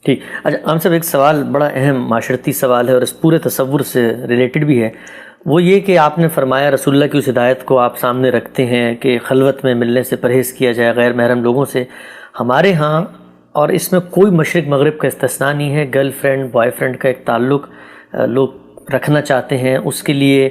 ٹھیک. اچھا ہم صاحب ایک سوال بڑا اہم معاشرتی سوال ہے اور اس پورے تصور سے ریلیٹڈ بھی ہے. وہ یہ کہ آپ نے فرمایا رسول اللہ کی اس ہدایت کو آپ سامنے رکھتے ہیں کہ خلوت میں ملنے سے پرہیز کیا جائے غیر محرم لوگوں سے. ہمارے ہاں اور اس میں کوئی مشرق مغرب کا استثناء نہیں ہے، گرل فرینڈ بوائے فرینڈ کا ایک تعلق لوگ رکھنا چاہتے ہیں. اس کے لیے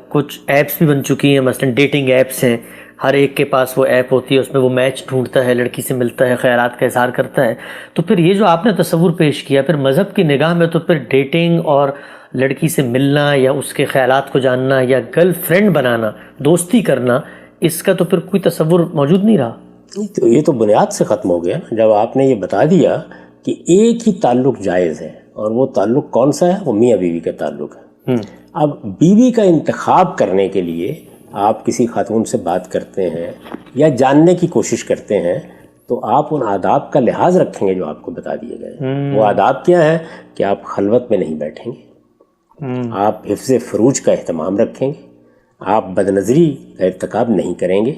کچھ ایپس بھی بن چکی ہیں، مثلا ڈیٹنگ ایپس ہیں، ہر ایک کے پاس وہ ایپ ہوتی ہے، اس میں وہ میچ ڈھونڈتا ہے، لڑکی سے ملتا ہے، خیالات کا اظہار کرتا ہے. تو پھر یہ جو آپ نے تصور پیش کیا، پھر مذہب کی نگاہ میں تو پھر ڈیٹنگ اور لڑکی سے ملنا یا اس کے خیالات کو جاننا یا گرل فرینڈ بنانا، دوستی کرنا، اس کا تو پھر کوئی تصور موجود نہیں رہا. تو یہ تو بنیاد سے ختم ہو گیا نا جب آپ نے یہ بتا دیا کہ ایک ہی تعلق جائز ہے، اور وہ تعلق کون سا ہے؟ وہ میاں بیوی کا تعلق ہے. اب بیوی کا انتخاب کرنے کے لیے آپ کسی خاتون سے بات کرتے ہیں یا جاننے کی کوشش کرتے ہیں تو آپ ان آداب کا لحاظ رکھیں گے جو آپ کو بتا دیے گئے. وہ آداب کیا ہیں کہ آپ خلوت میں نہیں بیٹھیں گے، آپ حفظ فروج کا اہتمام رکھیں گے، آپ بدنظری کا ارتکاب نہیں کریں گے،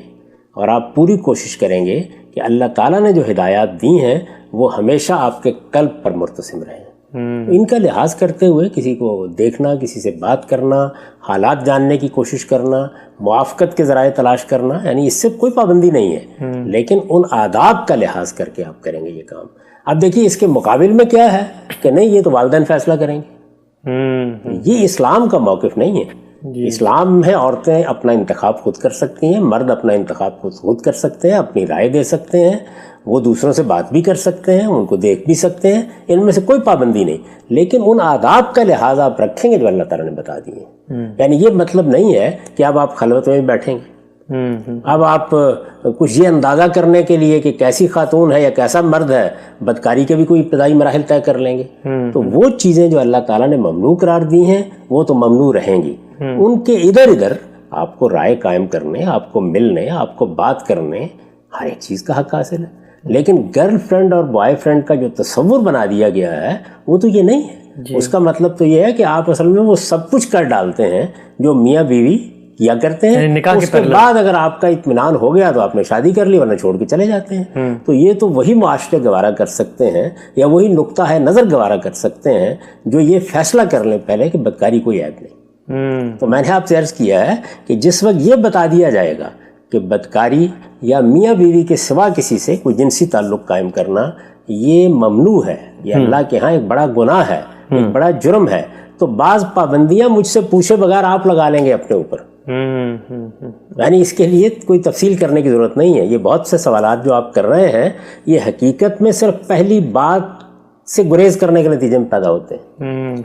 اور آپ پوری کوشش کریں گے کہ اللہ تعالیٰ نے جو ہدایات دی ہیں وہ ہمیشہ آپ کے قلب پر مرتسم رہیں. ان کا لحاظ کرتے ہوئے کسی کو دیکھنا، کسی سے بات کرنا، حالات جاننے کی کوشش کرنا، موافقت کے ذرائع تلاش کرنا، یعنی اس سے کوئی پابندی نہیں ہے، لیکن ان آداب کا لحاظ کر کے آپ کریں گے یہ کام. اب دیکھیے اس کے مقابل میں کیا ہے کہ نہیں یہ تو والدین فیصلہ کریں گے. یہ اسلام کا موقف نہیں ہے. اسلام میں عورتیں اپنا انتخاب خود کر سکتی ہیں، مرد اپنا انتخاب خود کر سکتے ہیں، اپنی رائے دے سکتے ہیں، وہ دوسروں سے بات بھی کر سکتے ہیں، ان کو دیکھ بھی سکتے ہیں، ان میں سے کوئی پابندی نہیں. لیکن ان آداب کا لحاظ آپ رکھیں گے جو اللہ تعالیٰ نے بتا دیے. یعنی یہ مطلب نہیں ہے کہ اب آپ خلوت میں بیٹھیں گے، اب آپ کچھ یہ اندازہ کرنے کے لیے کہ کیسی خاتون ہے یا کیسا مرد ہے بدکاری کے بھی کوئی ابتدائی مراحل طے کر لیں گے. تو وہ چیزیں جو اللہ تعالیٰ نے ممنوع قرار دی ہیں وہ تو ممنوع رہیں گی. ان کے ادھر ادھر آپ کو رائے قائم کرنے، آپ کو ملنے، آپ کو بات کرنے، ہر ایک چیز کا حق حاصل ہے. لیکن گرل فرینڈ اور بوائے فرینڈ کا جو تصور بنا دیا گیا ہے وہ تو یہ نہیں ہے. اس کا مطلب تو یہ ہے کہ آپ اصل میں وہ سب کچھ کر ڈالتے ہیں جو میاں بیوی کیا کرتے ہیں. اس کے بعد اگر آپ کا اطمینان ہو گیا تو آپ نے شادی کر لی، ورنہ چھوڑ کے چلے جاتے ہیں. تو یہ تو وہی معاشرے گوارا کر سکتے ہیں یا وہی نقطہ ہے نظر گوارا کر سکتے ہیں جو یہ فیصلہ کر لیں پہلے کہ بدکاری کوئی عیب نہیں. تو میں نے آپ سے عرض کیا ہے کہ جس وقت یہ بتا دیا جائے گا کہ بدکاری یا میاں بیوی کے سوا کسی سے کوئی جنسی تعلق قائم کرنا یہ ممنوع ہے، یہ اللہ کے ہاں ایک بڑا گناہ ہے، ایک بڑا جرم ہے، تو بعض پابندیاں مجھ سے پوچھے بغیر آپ لگا لیں گے اپنے اوپر. یعنی اس کے لیے کوئی تفصیل کرنے کی ضرورت نہیں ہے. یہ بہت سے سوالات جو آپ کر رہے ہیں یہ حقیقت میں صرف پہلی بات سے گریز کرنے کے نتیجے میں پیدا ہوتے ہیں.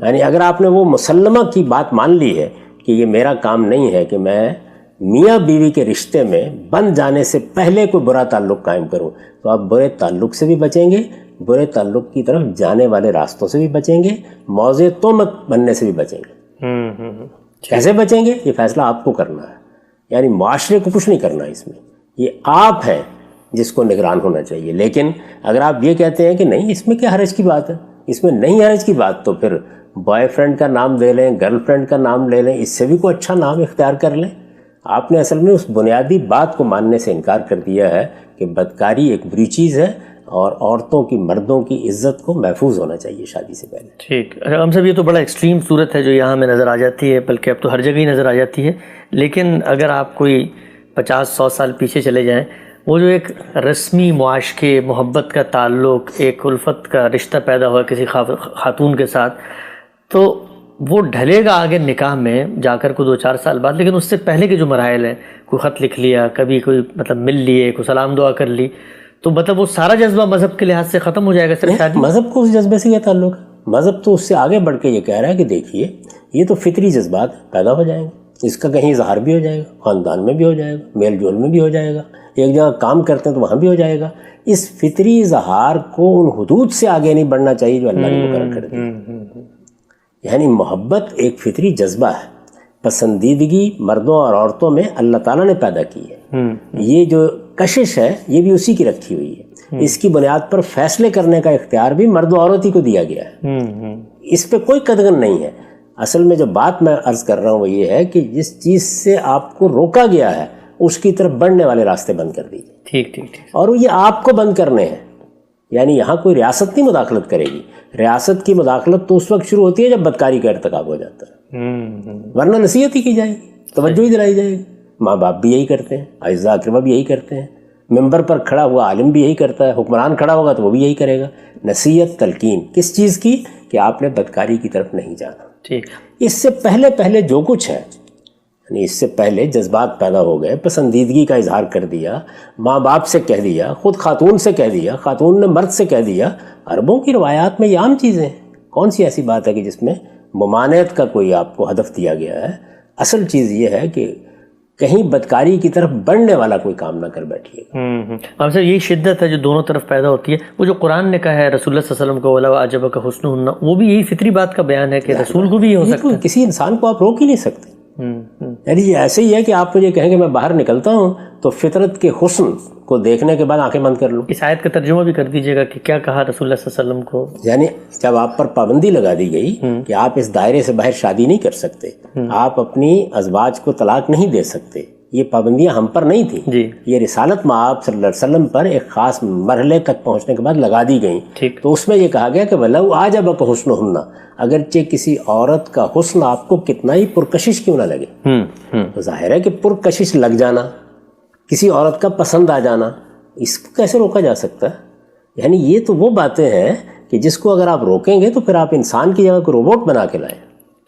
یعنی اگر آپ نے وہ مسلمہ کی بات مان لی ہے کہ یہ میرا کام نہیں ہے کہ میں میاں بیوی کے رشتے میں بن جانے سے پہلے کوئی برا تعلق قائم کروں، تو آپ برے تعلق سے بھی بچیں گے، برے تعلق کی طرف جانے والے راستوں سے بھی بچیں گے، موضع تہمت بننے سے بھی بچیں گے. کیسے بچیں گے یہ فیصلہ آپ کو کرنا ہے. یعنی معاشرے کو کچھ نہیں کرنا اس میں، یہ آپ ہیں جس کو نگران ہونا چاہیے. لیکن اگر آپ یہ کہتے ہیں کہ نہیں اس میں کیا حرج کی بات ہے، اس میں نہیں حرج کی بات، تو پھر بوائے فرینڈ کا نام دے لیں، گرل فرینڈ کا نام لے لیں، اس سے بھی کوئی اچھا نام اختیار کر لیں. آپ نے اصل میں اس بنیادی بات کو ماننے سے انکار کر دیا ہے کہ بدکاری ایک بری چیز ہے اور عورتوں کی مردوں کی عزت کو محفوظ ہونا چاہیے شادی سے پہلے. ٹھیک. ہم سب یہ تو بڑا ایکسٹریم صورت ہے جو یہاں ہمیں نظر آ جاتی ہے، بلکہ اب تو ہر جگہ ہی نظر آ جاتی ہے. لیکن اگر آپ کوئی 50-100 سال پیچھے چلے جائیں، وہ جو ایک رسمی معاشقے محبت کا تعلق، ایک الفت کا رشتہ پیدا ہوا کسی خاتون کے ساتھ، تو وہ ڈھلے گا آگے نکاح میں جا کر کو 2-4 سال بعد. لیکن اس سے پہلے کے جو مراحل ہیں، کوئی خط لکھ لیا، کبھی کوئی مطلب مل لیے، کوئی سلام دعا کر لی، تو مطلب وہ سارا جذبہ مذہب کے لحاظ سے ختم ہو جائے گا. صرف شادی مذہب کو اس جذبے سے کیا تعلق ہے؟ مذہب تو اس سے آگے بڑھ کے یہ کہہ رہا ہے کہ دیکھیے یہ تو فطری جذبات پیدا ہو جائیں گے، اس کا کہیں اظہار بھی ہو جائے گا، خاندان میں بھی ہو جائے گا، میل جول میں بھی ہو جائے گا، ایک جگہ کام کرتے ہیں تو وہاں بھی ہو جائے گا. اس فطری اظہار کو ان حدود سے آگے نہیں بڑھنا چاہیے جو اللہ نے مقرر کر دی. یعنی محبت ایک فطری جذبہ ہے، پسندیدگی مردوں اور عورتوں میں اللہ تعالیٰ نے پیدا کی ہے. یہ جو کشش ہے یہ بھی اسی کی رکھی ہوئی ہے. اس کی بنیاد پر فیصلے کرنے کا اختیار بھی مرد و عورت ہی کو دیا گیا ہے. اس پہ کوئی قدغن نہیں ہے. اصل میں جو بات میں عرض کر رہا ہوں وہ یہ ہے کہ جس چیز سے آپ کو روکا گیا ہے اس کی طرف بڑھنے والے راستے بند کر دیجیے. ٹھیک ٹھیک ٹھیک. اور یہ آپ کو بند کرنے ہیں، یعنی یہاں کوئی ریاست نہیں مداخلت کرے گی. ریاست کی مداخلت تو اس وقت شروع ہوتی ہے جب بدکاری کا ارتکاب ہو جاتا ہے, ورنہ نصیحت ہی کی جائے گی, توجہ ہی دلائی جائے گی. ماں باپ بھی یہی کرتے ہیں, اعزاء اقربا بھی یہی کرتے ہیں, ممبر پر کھڑا ہوا عالم بھی یہی کرتا ہے, حکمران کھڑا ہوگا تو وہ بھی یہی کرے گا. نصیحت, تلقین کس چیز کی؟ کہ آپ نے بدکاری کی طرف نہیں جانا. ٹھیک. اس سے پہلے جو کچھ ہے, یعنی اس سے پہلے جذبات پیدا ہو گئے, پسندیدگی کا اظہار کر دیا, ماں باپ سے کہہ دیا, خود خاتون سے کہہ دیا, خاتون نے مرد سے کہہ دیا. عربوں کی روایات میں یہ عام چیزیں ہیں. کون سی ایسی بات ہے کہ جس میں ممانعت کا کوئی آپ کو ہدف دیا گیا ہے؟ اصل چیز یہ ہے کہ کہیں بدکاری کی طرف بڑھنے والا کوئی کام نہ کر بیٹھیے گا. ہم سے یہی شدت ہے جو دونوں طرف پیدا ہوتی ہے. وہ جو قرآن نے کہا ہے رسول اللہ صلی اللہ علیہ وسلم کو وَلَوْ أَعْجَبَكَ حُسْنُهُنَّ, وہ بھی یہی فطری بات کا بیان ہے کہ رسول کو بھی یہ ہو سکتا ہے. کسی انسان کو آپ روک ہی نہیں سکتے. یعنی یہ ایسے ہی ہے کہ آپ مجھے کہیں کہ میں باہر نکلتا ہوں تو فطرت کے حسن کو دیکھنے کے بعد آنکھیں بند کر لوں. اس آیت کا ترجمہ بھی کر دیجیے گا کہ کیا کہا رسول اللہ صلی اللہ علیہ وسلم کو. یعنی جب آپ پر پابندی لگا دی گئی کہ آپ اس دائرے سے باہر شادی نہیں کر سکتے, آپ اپنی ازواج کو طلاق نہیں دے سکتے, یہ پابندیاں ہم پر نہیں تھیں جی. یہ رسالت مآب صلی اللہ علیہ وسلم پر ایک خاص مرحلے تک پہنچنے کے بعد لگا دی گئیں. ٹھیک. تو اس میں یہ کہا گیا کہ وَلَوْ أَعْجَبَكَ حُسْنُهُنَّ, اگرچہ کسی عورت کا حسن آپ کو کتنا ہی پرکشش کیوں نہ لگے. تو ظاہر ہے کہ پرکشش لگ جانا, کسی عورت کا پسند آ جانا, اس کو کیسے روکا جا سکتا ہے؟ یعنی یہ تو وہ باتیں ہیں کہ جس کو اگر آپ روکیں گے تو پھر آپ انسان کی جگہ کو روبوٹ بنا کے لائیں.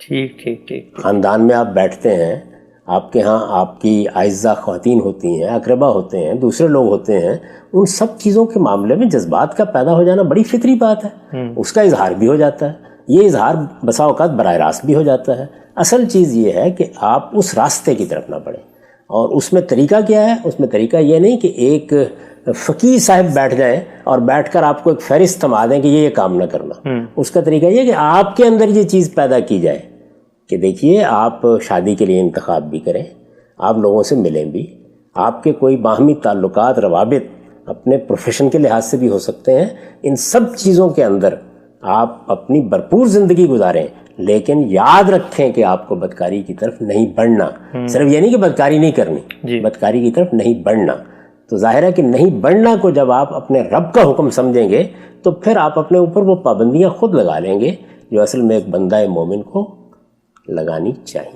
ٹھیک ٹھیک ٹھیک. خاندان میں آپ بیٹھتے ہیں, آپ کے ہاں آپ کی اعزہ خواتین ہوتی ہیں, اقربا ہوتے ہیں, دوسرے لوگ ہوتے ہیں, ان سب چیزوں کے معاملے میں جذبات کا پیدا ہو جانا بڑی فطری بات ہے. اس کا اظہار بھی ہو جاتا ہے, یہ اظہار بسا اوقات براہ راست بھی ہو جاتا ہے. اصل چیز یہ ہے کہ آپ اس راستے کی طرف نہ بڑھیں. اور اس میں طریقہ کیا ہے؟ اس میں طریقہ یہ نہیں کہ ایک فقیر صاحب بیٹھ جائیں اور بیٹھ کر آپ کو ایک فہرست تھما دیں کہ یہ کام نہ کرنا. اس کا طریقہ یہ کہ آپ کے اندر یہ چیز پیدا کی جائے کہ دیکھیے آپ شادی کے لیے انتخاب بھی کریں, آپ لوگوں سے ملیں بھی, آپ کے کوئی باہمی تعلقات, روابط اپنے پروفیشن کے لحاظ سے بھی ہو سکتے ہیں. ان سب چیزوں کے اندر آپ اپنی بھرپور زندگی گزاریں, لیکن یاد رکھیں کہ آپ کو بدکاری کی طرف نہیں بڑھنا. صرف یہ نہیں کہ بدکاری نہیں کرنی, بدکاری کی طرف نہیں بڑھنا. تو ظاہر ہے کہ نہیں بڑھنا کو جب آپ اپنے رب کا حکم سمجھیں گے تو پھر آپ اپنے اوپر وہ پابندیاں خود لگا لیں گے جو اصل میں ایک بندہ مومن کو لگانی چاہیے.